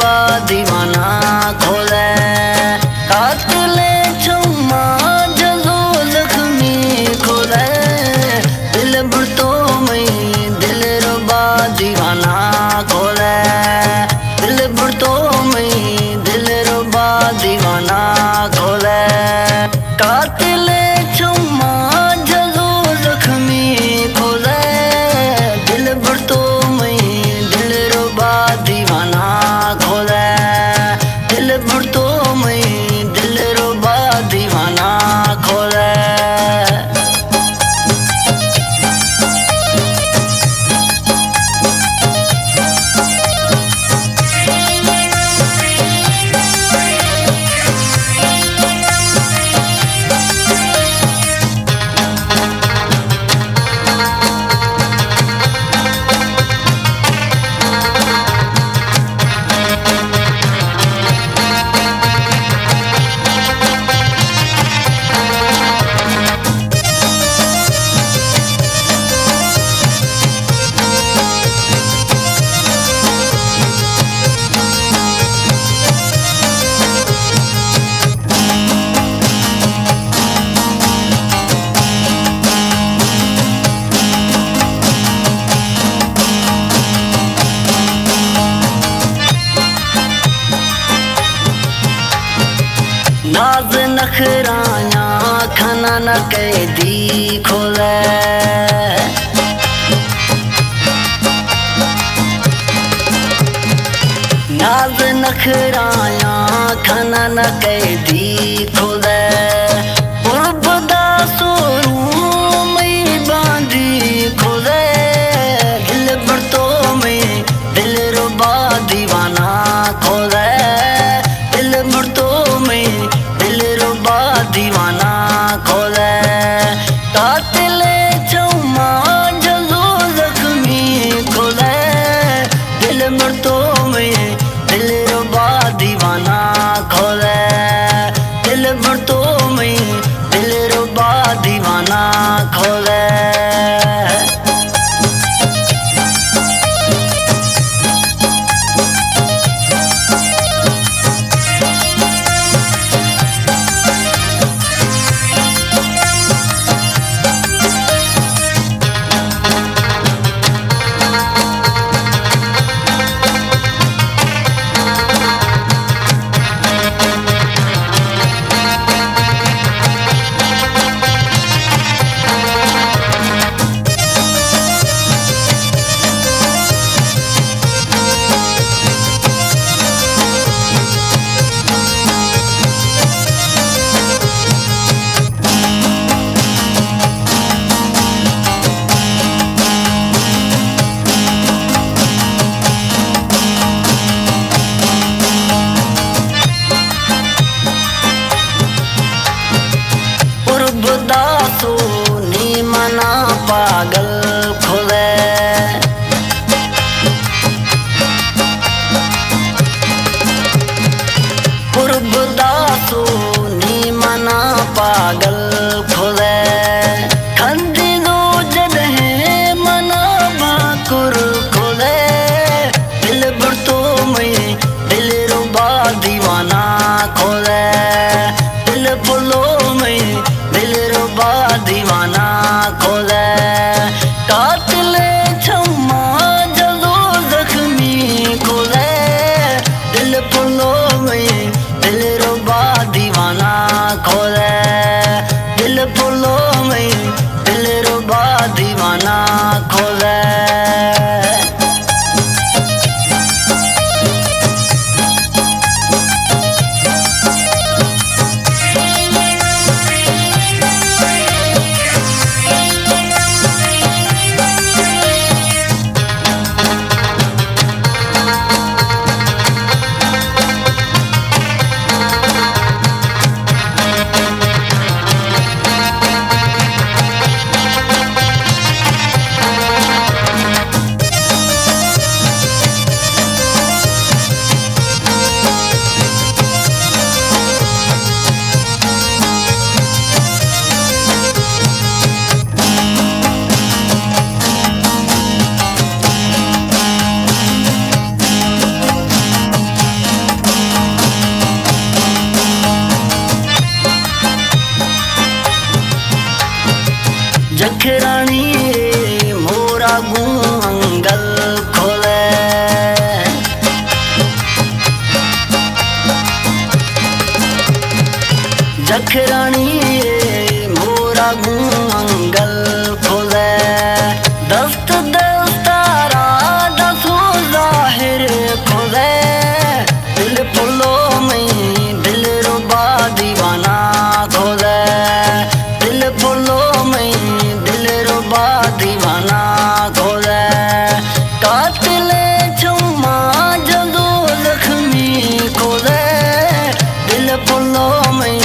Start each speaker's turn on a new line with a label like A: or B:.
A: रुबा दीवाना खोले कातिले चुम्मा जलो जख्मी खोले दिल भरतो में दिल रुबा दीवाना खोले दिल भरतो में दिल रुबा दीवाना खोले कातिले चुम्मा जलो जख्मी खोले दिल भरतो में दिल रुबा दीवाना खोले दिल भरतो में दिल रुबा दीवाना खोले। नाज नखराया खाना न कैदी खोले नाज नखराया खाना न कैदी खोले उर्बदा सोरू मई बांधी खोले दिल भरतो में दिल रुबा दीवाना खोले दिल भरतो में दिल रुबा दीवाना खोले कातिले चुम्मा जलो जख्मी खोले दिल भरतो में दिल रुबा दीवाना खोले दिल भरतो में दिल रुबा दीवाना खोले। जखरानी मोरा मंगल खोले दस्त दस्तारा दसो जाहिर खोले दिल फुलो में दिल रुबा दीवाना खोले दिल फुलो में दिल रुबा दीवाना खोले कातिले चुम्मा जदो लक्ष्मी खोले दिल फुलो में